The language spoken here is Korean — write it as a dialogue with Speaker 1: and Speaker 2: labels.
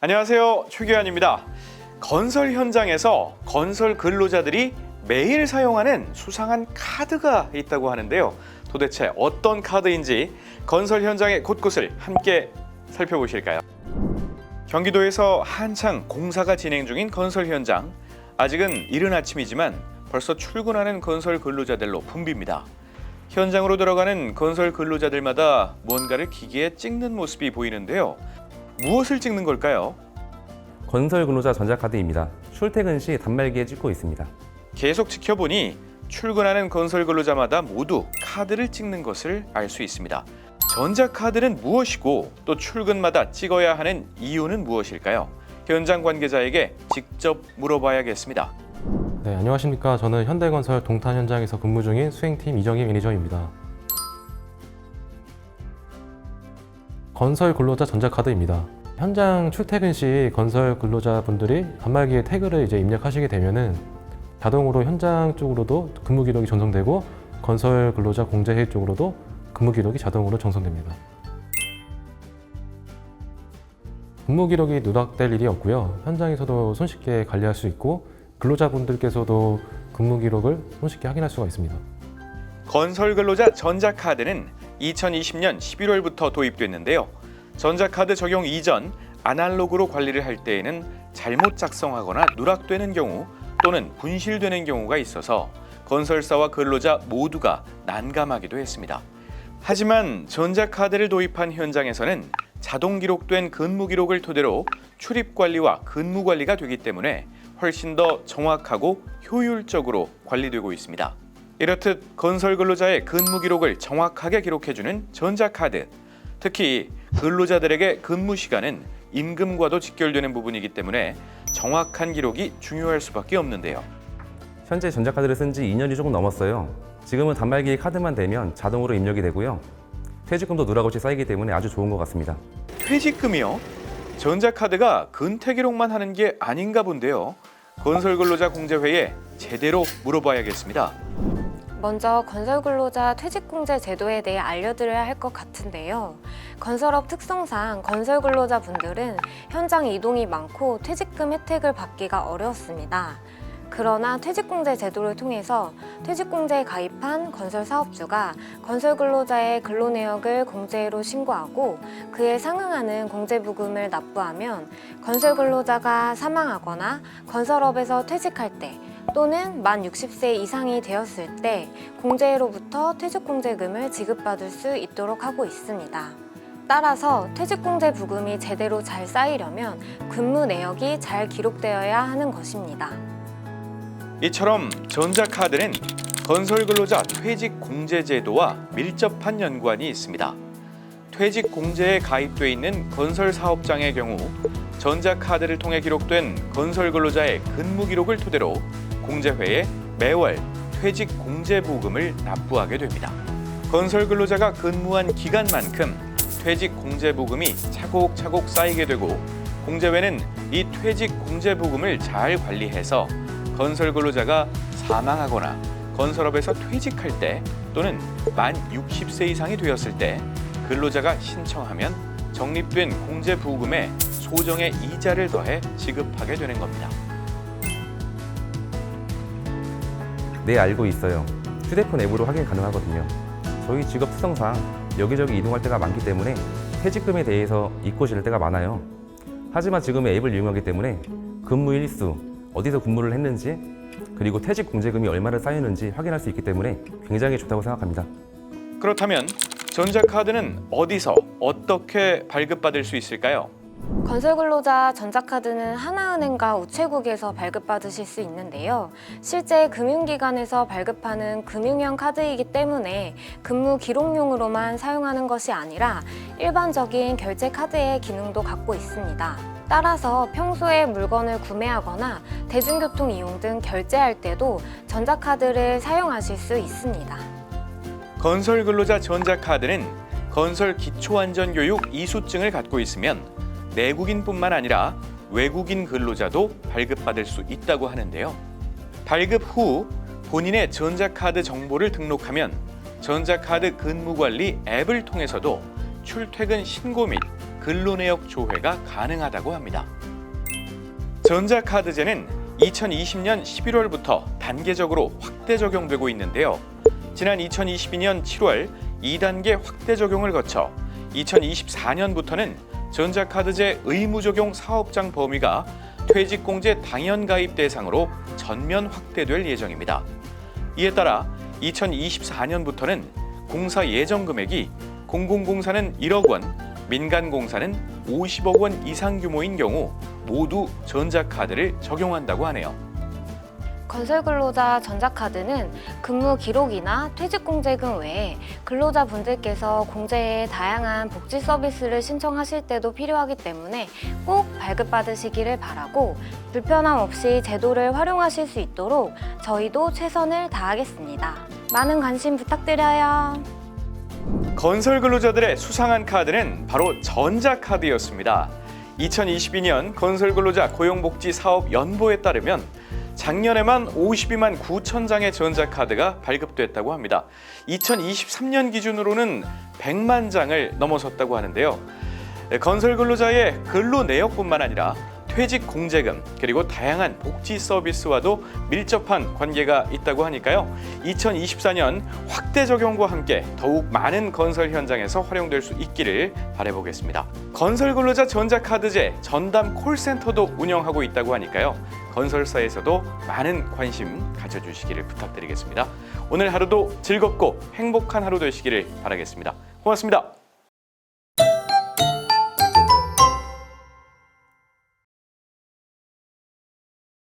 Speaker 1: 안녕하세요. 최규환입니다. 건설 현장에서 건설 근로자들이 매일 사용하는 수상한 카드가 있다고 하는데요. 도대체 어떤 카드인지 건설 현장의 곳곳을 함께 살펴보실까요? 경기도에서 한창 공사가 진행 중인 건설 현장. 아직은 이른 아침이지만 벌써 출근하는 건설 근로자들로 붐빕니다. 현장으로 들어가는 건설 근로자들마다 무언가를 기계에 찍는 모습이 보이는데요. 무엇을 찍는 걸까요?
Speaker 2: 건설 근로자 전자카드입니다. 출퇴근 시 단말기에 찍고 있습니다.
Speaker 1: 계속 지켜보니 출근하는 건설 근로자마다 모두 카드를 찍는 것을 알 수 있습니다. 전자카드는 무엇이고 또 출근마다 찍어야 하는 이유는 무엇일까요? 현장 관계자에게 직접 물어봐야겠습니다.
Speaker 3: 네, 안녕하십니까. 저는 현대건설 동탄 현장에서 근무 중인 수행팀 이정희 매니저입니다. 건설 근로자 전자카드입니다. 현장 출퇴근 시 건설 근로자분들이 단말기에 태그를 입력하시게 되면은 자동으로 현장 쪽으로도 근무 기록이 전송되고 건설 근로자 공제회의 쪽으로도 근무 기록이 자동으로 전송됩니다. 근무 기록이 누락될 일이 없고요. 현장에서도 손쉽게 관리할 수 있고 근로자분들께서도 근무 기록을 손쉽게 확인할 수가 있습니다.
Speaker 1: 건설 근로자 전자카드는 2020년 11월부터 도입됐는데요. 전자카드 적용 이전 아날로그로 관리를 할 때에는 잘못 작성하거나 누락되는 경우 또는 분실되는 경우가 있어서 건설사와 근로자 모두가 난감하기도 했습니다. 하지만 전자카드를 도입한 현장에서는 자동 기록된 근무 기록을 토대로 출입 관리와 근무 관리가 되기 때문에 훨씬 더 정확하고 효율적으로 관리되고 있습니다. 이렇듯 건설 근로자의 근무 기록을 정확하게 기록해주는 전자카드. 특히 근로자들에게 근무 시간은 임금과도 직결되는 부분이기 때문에 정확한 기록이 중요할 수밖에 없는데요.
Speaker 2: 현재 전자카드를 쓴 지 2년이 조금 넘었어요. 지금은 단말기에 카드만 대면 자동으로 입력이 되고요. 퇴직금도 누락 없이 쌓이기 때문에 아주 좋은 것 같습니다.
Speaker 1: 퇴직금이요? 전자카드가 근태 기록만 하는 게 아닌가 본데요. 건설 근로자 공제회에 제대로 물어봐야겠습니다.
Speaker 4: 먼저 건설근로자 퇴직공제 제도에 대해 알려드려야 할 것 같은데요. 건설업 특성상 건설근로자분들은 현장 이동이 많고 퇴직금 혜택을 받기가 어려웠습니다. 그러나 퇴직공제 제도를 통해서 퇴직공제에 가입한 건설사업주가 건설근로자의 근로내역을 공제로 신고하고 그에 상응하는 공제부금을 납부하면 건설근로자가 사망하거나 건설업에서 퇴직할 때 또는 만 60세 이상이 되었을 때 공제로부터 퇴직공제금을 지급받을 수 있도록 하고 있습니다. 따라서 퇴직공제 부금이 제대로 잘 쌓이려면 근무 내역이 잘 기록되어야 하는 것입니다.
Speaker 1: 이처럼 전자카드는 건설근로자 퇴직공제제도와 밀접한 연관이 있습니다. 퇴직공제에 가입돼 있는 건설사업장의 경우 전자카드를 통해 기록된 건설근로자의 근무 기록을 토대로 공제회에 매월 퇴직공제보금을 납부하게 됩니다. 건설근로자가 근무한 기간만큼 퇴직공제보금이 차곡차곡 쌓이게 되고 공제회는 이 퇴직공제보금을 잘 관리해서 건설근로자가 사망하거나 건설업에서 퇴직할 때 또는 만 60세 이상이 되었을 때 근로자가 신청하면 적립된 공제부금에 소정의 이자를 더해 지급하게 되는 겁니다.
Speaker 2: 네, 알고 있어요. 휴대폰 앱으로 확인 가능하거든요. 저희 직업 특성상 여기저기 이동할 때가 많기 때문에 퇴직금에 대해서 잊고 지낼 때가 많아요. 하지만 지금은 앱을 이용하기 때문에 근무 일수, 어디서 근무를 했는지 그리고 퇴직 공제금이 얼마나 쌓였는지 확인할 수 있기 때문에 굉장히 좋다고 생각합니다.
Speaker 1: 그렇다면 전자카드는 어디서 어떻게 발급받을 수 있을까요?
Speaker 4: 건설근로자 전자카드는 하나은행과 우체국에서 발급받으실 수 있는데요. 실제 금융기관에서 발급하는 금융형 카드이기 때문에 근무 기록용으로만 사용하는 것이 아니라 일반적인 결제 카드의 기능도 갖고 있습니다. 따라서 평소에 물건을 구매하거나 대중교통 이용 등 결제할 때도 전자카드를 사용하실 수 있습니다.
Speaker 1: 건설 근로자 전자카드는 건설 기초안전교육 이수증을 갖고 있으면 내국인뿐만 아니라 외국인 근로자도 발급받을 수 있다고 하는데요. 발급 후 본인의 전자카드 정보를 등록하면 전자카드 근무관리 앱을 통해서도 출퇴근 신고 및 근로내역 조회가 가능하다고 합니다. 전자카드제는 2020년 11월부터 단계적으로 확대 적용되고 있는데요. 지난 2022년 7월 2단계 확대 적용을 거쳐 2024년부터는 전자카드제 의무 적용 사업장 범위가 퇴직공제 당연 가입 대상으로 전면 확대될 예정입니다. 이에 따라 2024년부터는 공사 예정 금액이 공공공사는 1억 원, 민간공사는 50억 원 이상 규모인 경우 모두 전자카드를 적용한다고 하네요.
Speaker 4: 건설근로자 전자카드는 근무 기록이나 퇴직공제금 외에 근로자분들께서 공제에 다양한 복지 서비스를 신청하실 때도 필요하기 때문에 꼭 발급받으시기를 바라고 불편함 없이 제도를 활용하실 수 있도록 저희도 최선을 다하겠습니다. 많은 관심 부탁드려요.
Speaker 1: 건설 근로자들의 수상한 카드는 바로 전자카드였습니다. 2022년 건설근로자 고용복지사업 연보에 따르면 작년에만 52만 9천 장의 전자카드가 발급됐다고 합니다. 2023년 기준으로는 100만 장을 넘어섰다고 하는데요. 건설근로자의 근로내역뿐만 아니라 퇴직공제금 그리고 다양한 복지 서비스와도 밀접한 관계가 있다고 하니까요. 2024년 확대 적용과 함께 더욱 많은 건설 현장에서 활용될 수 있기를 바라보겠습니다. 건설근로자 전자카드제 전담 콜센터도 운영하고 있다고 하니까요. 건설사에서도 많은 관심 가져주시기를 부탁드리겠습니다. 오늘 하루도 즐겁고 행복한 하루 되시기를 바라겠습니다. 고맙습니다.